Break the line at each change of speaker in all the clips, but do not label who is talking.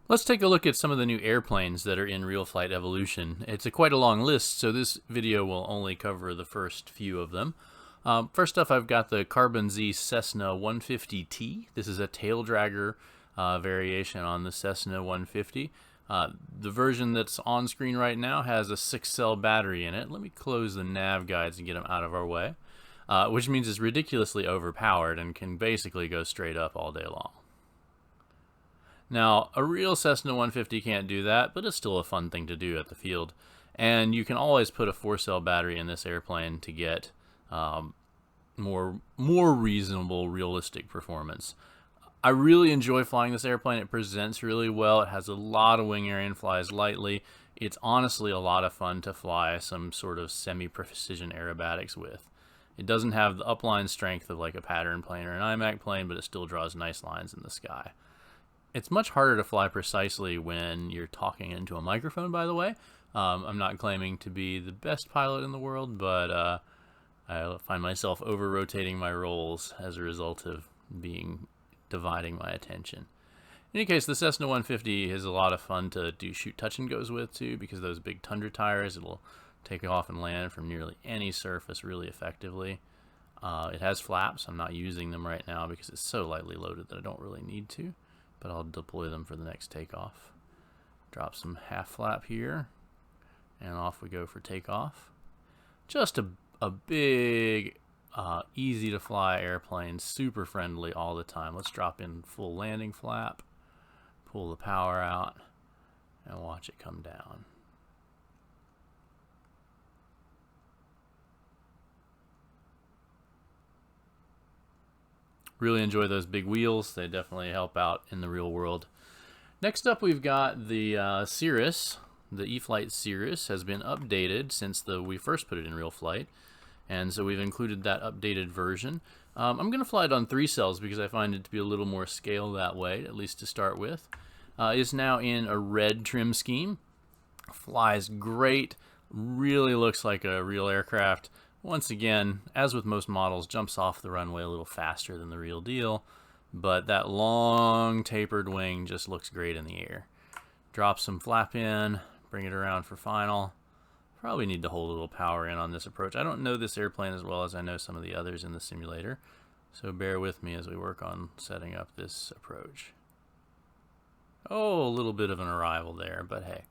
Let's take a look at some of the new airplanes that are in RealFlight Evolution. It's quite a long list, so this video will only cover the first few of them. First off, I've got the Carbon Z Cessna 150T. This is a tail dragger variation on the Cessna 150. The version that's on screen right now has a 6-cell battery in it. Let me close the nav guides and get them out of our way, which means it's ridiculously overpowered and can basically go straight up all day long. Now, a real Cessna 150 can't do that, but it's still a fun thing to do at the field. And you can always put a 4-cell battery in this airplane to get more reasonable, realistic performance. I really enjoy flying this airplane. It presents really well. It has a lot of wing area and flies lightly. It's honestly a lot of fun to fly some sort of semi-precision aerobatics with. It doesn't have the upline strength of like a pattern plane or an IMAC plane, but it still draws nice lines in the sky. It's much harder to fly precisely when you're talking into a microphone, by the way. I'm not claiming to be the best pilot in the world, but I find myself over-rotating my roles as a result of dividing my attention. In any case, the Cessna 150 is a lot of fun to do shoot touch and goes with, too, because those big Tundra tires, it'll take off and land from nearly any surface really effectively. It has flaps. I'm not using them right now because it's so lightly loaded that I don't really need to, but I'll deploy them for the next takeoff. Drop some half flap here, and off we go for takeoff. Just a big, easy to fly airplane, super friendly all the time. Let's drop in full landing flap, pull the power out, and watch it come down. Really enjoy those big wheels. They definitely help out in the real world. Next up, we've got the Cirrus. The E-flite Cirrus has been updated since we first put it in real flight, and so we've included that updated version. I'm going to fly it on 3 cells because I find it to be a little more scale that way, at least to start with. It's now in a red trim scheme. Flies great. Really looks like a real aircraft. Once again, as with most models, jumps off the runway a little faster than the real deal, but that long tapered wing just looks great in the air. Drop some flap in, bring it around for final. Probably need to hold a little power in on this approach. I don't know this airplane as well as I know some of the others in the simulator, so bear with me as we work on setting up this approach. Oh, a little bit of an arrival there, but hey.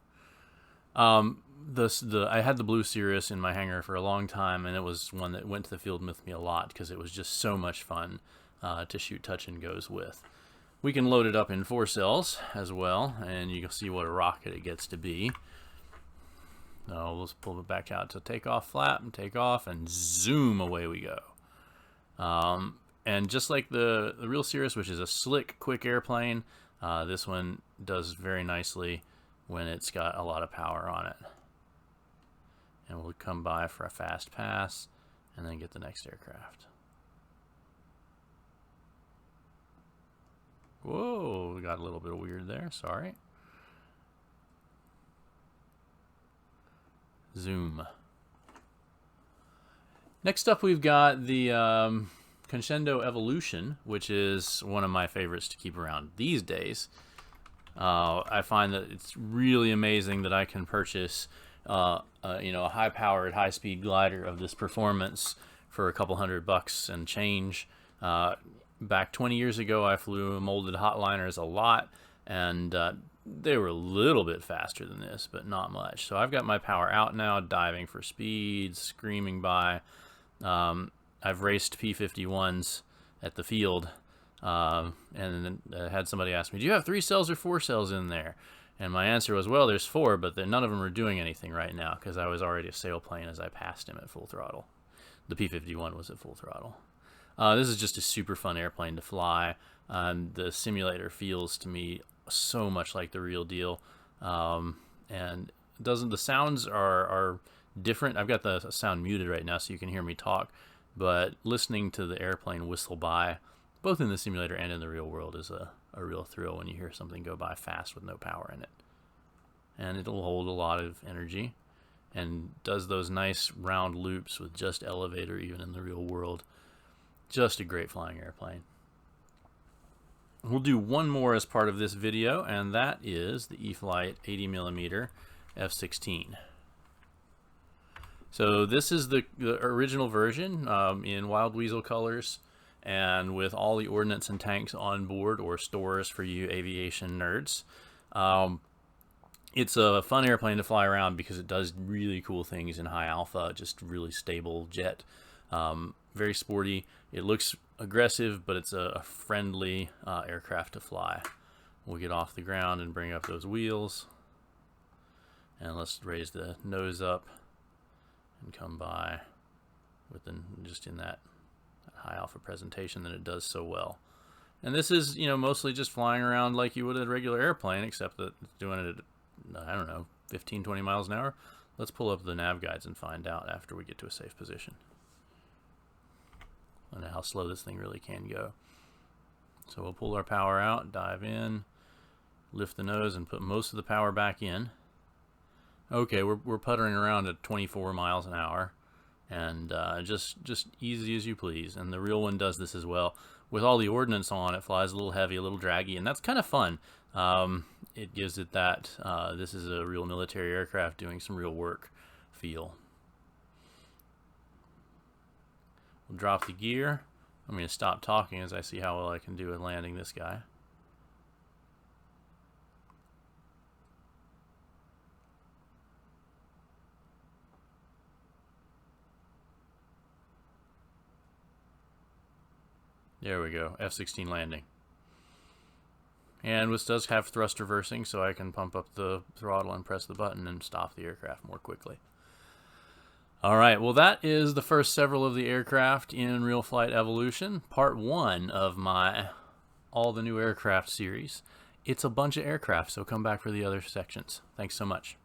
I had the blue Cirrus in my hangar for a long time, and it was one that went to the field with me a lot because it was just so much fun to shoot touch and goes with. We can load it up in 4 cells as well, and you can see what a rocket it gets to be. Now let's pull it back out to takeoff flap and take off, and zoom, away we go. And just like the real Cirrus, which is a slick, quick airplane, this one does very nicely when it's got a lot of power on it. And we'll come by for a fast pass and then get the next aircraft. Whoa, we got a little bit of weird there, sorry. Zoom. Next up, we've got the Conscendo Evolution, which is one of my favorites to keep around these days. I find that it's really amazing that I can purchase a high-powered, high-speed glider of this performance for a couple $100 and change. Back 20 years ago, I flew molded hotliners a lot, and they were a little bit faster than this, but not much. So I've got my power out now, diving for speed, screaming by. I've raced P-51s at the field, and then had somebody ask me, do you have 3 cells or 4 cells in there? And my answer was, well, there's 4, but none of them are doing anything right now because I was already a sailplane as I passed him at full throttle. The P-51 was at full throttle. This is just a super fun airplane to fly. The simulator feels to me so much like the real deal, and the sounds are different. I've got the sound muted right now so you can hear me talk, but listening to the airplane whistle by, both in the simulator and in the real world, is a real thrill when you hear something go by fast with no power in it. And it'll hold a lot of energy and does those nice round loops with just elevator even in the real world. Just a great flying airplane. We'll do one more as part of this video, and that is the E-flite 80mm F-16. So this is the original version in Wild Weasel colors and with all the ordnance and tanks on board, or stores for you aviation nerds. It's a fun airplane to fly around because it does really cool things in high alpha, just really stable jet. Very sporty. It looks aggressive, but it's a friendly aircraft to fly. We'll get off the ground and bring up those wheels. And let's raise the nose up and come by with just in that high alpha presentation that it does so well. And this is, you know, mostly just flying around like you would a regular airplane, except that it's doing it at, I don't know, 15, 20 miles an hour. Let's pull up the nav guides and find out after we get to a safe position. I know how slow this thing really can go. So we'll pull our power out, dive in, lift the nose, and put most of the power back in. Okay, we're puttering around at 24 miles an hour, and just easy as you please. And the real one does this as well. With all the ordnance on, it flies a little heavy, a little draggy, and that's kind of fun. It gives it that this is a real military aircraft doing some real work feel. We'll drop the gear. I'm going to stop talking as I see how well I can do with landing this guy. There we go, F-16 landing. And this does have thrust reversing, so I can pump up the throttle and press the button and stop the aircraft more quickly. Alright, well that is the first several of the aircraft in RealFlight Evolution, part 1 of my All the New Aircraft series. It's a bunch of aircraft, so come back for the other sections. Thanks so much.